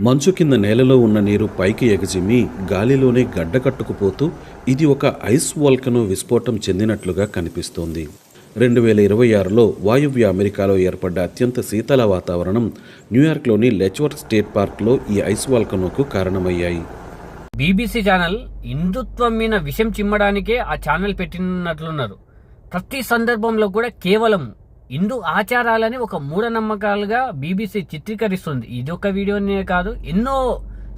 మంచు కింద నేలలో ఉన్న నీరు పైకి ఎగజిమ్మి గాలిలోనే గడ్డకట్టుకుపోతూ ఇది ఒక ఐస్ వాల్కనో విస్ఫోటం చెందినట్లుగా కనిపిస్తోంది. 2026లో వాయువ్య అమెరికాలో ఏర్పడ్డ అత్యంత శీతల వాతావరణం న్యూయార్క్లోని లెచ్వర్త్ స్టేట్ పార్క్లో ఈ ఐస్ వాల్కనోకు కారణమయ్యాయి. బీబీసీ ఛానల్ హిందుత్వం మీద విషం చిమ్మడానికే ఆ ఛానల్ పెట్టినట్లున్నారు. ప్రతి సందర్భంలో కూడా కేవలం హిందూ ఆచారాలని ఒక మూఢనమ్మకాలుగా బీబీసీ చిత్రీకరిస్తుంది. ఇది ఒక వీడియోనే కాదు, ఎన్నో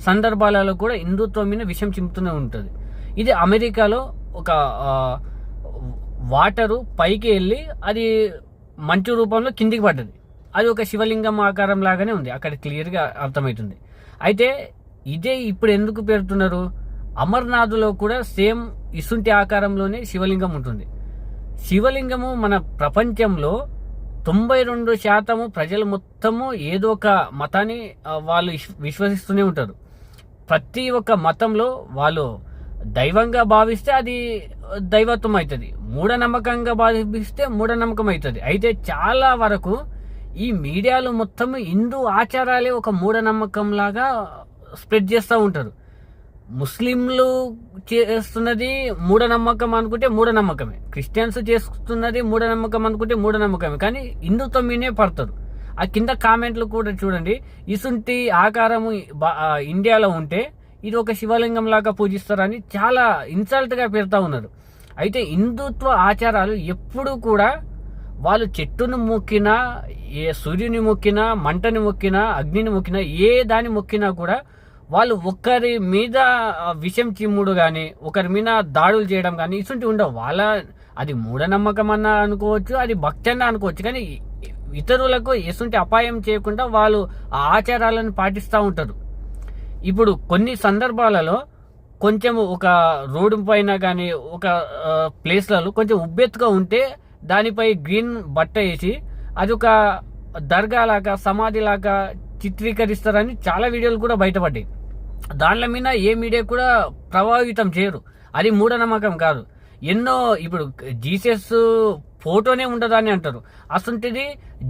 సందర్భాలలో కూడా హిందుత్వం మీద విషం చిమ్ముతూనే ఉంటుంది. ఇది అమెరికాలో ఒక వాటరు పైకి వెళ్ళి అది మంచు రూపంలో కిందికి పడ్డది. అది ఒక శివలింగం ఆకారం లాగానే ఉంది, అక్కడ క్లియర్గా అర్థమవుతుంది. అయితే ఇదే ఇప్పుడు ఎందుకు పెడుతున్నారు? అమర్నాథ్లో కూడా సేమ్ ఇసుంటి ఆకారంలోనే శివలింగం ఉంటుంది. శివలింగము మన ప్రపంచంలో 92% ప్రజలు మొత్తము ఏదో ఒక మతాన్ని వాళ్ళు విశ్వసిస్తూనే ఉంటారు. ప్రతి ఒక్క మతంలో వాళ్ళు దైవంగా భావిస్తే అది దైవత్వం అవుతుంది, మూఢనమ్మకంగా భావిస్తే మూఢనమ్మకం అవుతుంది. అయితే చాలా వరకు ఈ మీడియాలో మొత్తం హిందూ ఆచారాలే ఒక మూఢనమ్మకం లాగా స్ప్రెడ్ చేస్తూ ఉంటారు. ముస్లింలు చేస్తున్నది మూఢనమ్మకం అనుకుంటే మూఢనమ్మకమే, క్రిస్టియన్స్ చేస్తున్నది మూఢనమ్మకం అనుకుంటే మూఢనమ్మకమే, కానీ హిందుత్వం మీనే పడతారు. ఆ కింద కామెంట్లు కూడా చూడండి, ఇసుంటి ఆకారము ఇండియాలో ఉంటే ఇది ఒక శివలింగం లాగా పూజిస్తారని చాలా ఇన్సల్ట్గా పెడతా ఉన్నారు. అయితే హిందుత్వ ఆచారాలు ఎప్పుడు కూడా వాళ్ళు చెట్టును మొక్కినా, ఏ సూర్యుని మొక్కినా, మంటని మొక్కినా, అగ్నిని మొక్కినా, ఏ దాన్ని మొక్కినా కూడా వాళ్ళు ఒకరి మీద విషం చిమ్ముడు కానీ, ఒకరి మీద దాడులు చేయడం కానీ ఇసుంటి ఉండవు. వాళ్ళ అది మూఢనమ్మకం అన్న అనుకోవచ్చు, అది భక్తి అన్న అనుకోవచ్చు, కానీ ఇతరులకు ఎసుంటి అపాయం చేయకుండా వాళ్ళు ఆ ఆచారాలను పాటిస్తూ ఉంటారు. ఇప్పుడు కొన్ని సందర్భాలలో కొంచెం ఒక రోడ్డు పైన కానీ ఒక ప్లేస్లలో కొంచెం ఉబ్బెత్తుగా ఉంటే దానిపై గ్రీన్ బట్ట వేసి అది ఒక దర్గా లాగా, సమాధి లాగా చిత్రీకరిస్తారని చాలా వీడియోలు కూడా బయటపడ్డాయి. దాంట్లో మీద ఏ మీడియా కూడా ప్రభావితం చేయరు, అది మూఢనమ్మకం కాదు. ఎన్నో ఇప్పుడు జీసస్ ఫోటోనే ఉండదని అంటారు, అసంటిది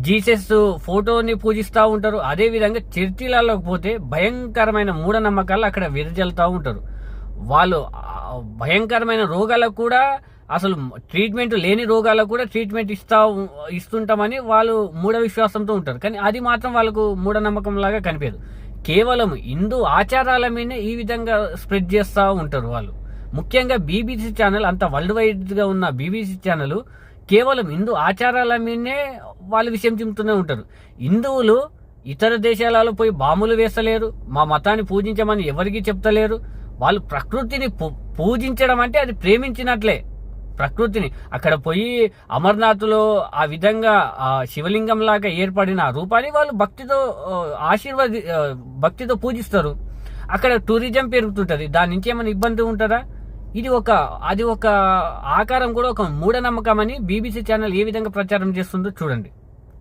జీసస్ ఫోటోని పూజిస్తూ ఉంటారు. అదేవిధంగా చర్చిలలోకి పోతే భయంకరమైన మూఢనమ్మకాలు అక్కడ వెదజల్లుతూ ఉంటారు. వాళ్ళు భయంకరమైన రోగాలకు కూడా, అసలు ట్రీట్మెంట్ లేని రోగాలకు కూడా ట్రీట్మెంట్ ఇస్తుంటామని వాళ్ళు మూఢ విశ్వాసంతో ఉంటారు. కానీ అది మాత్రం వాళ్ళకు మూఢనమ్మకం లాగా కనిపించదు. కేవలం హిందూ ఆచారాల మీదనే ఈ విధంగా స్ప్రెడ్ చేస్తూ ఉంటారు వాళ్ళు. ముఖ్యంగా బీబీసీ ఛానల్, అంత వరల్డ్ వైడ్గా ఉన్న బీబీసీ ఛానల్ కేవలం హిందూ ఆచారాల మీదనే వాళ్ళు విషయం చెబుతూనే ఉంటారు. హిందువులు ఇతర దేశాలలో పోయి బాంబులు వేస్తలేరు, మా మతాన్ని పూజించమని ఎవరికి చెప్తలేరు. వాళ్ళు ప్రకృతిని పూజించడం అంటే అది ప్రేమించినట్లే. ప్రకృతిని అక్కడ పోయి అమర్నాథ్లో ఆ విధంగా ఆ శివలింగం లాగా ఏర్పడిన రూపాన్ని వాళ్ళు భక్తితో పూజిస్తారు. అక్కడ టూరిజం పెరుగుతుంటది, దాని నుంచి ఏమైనా ఇబ్బంది ఉంటుందా? అది ఒక ఆకారం కూడా ఒక మూఢనమ్మకం అని బీబీసీ ఛానల్ ఏ విధంగా ప్రచారం చేస్తుందో చూడండి.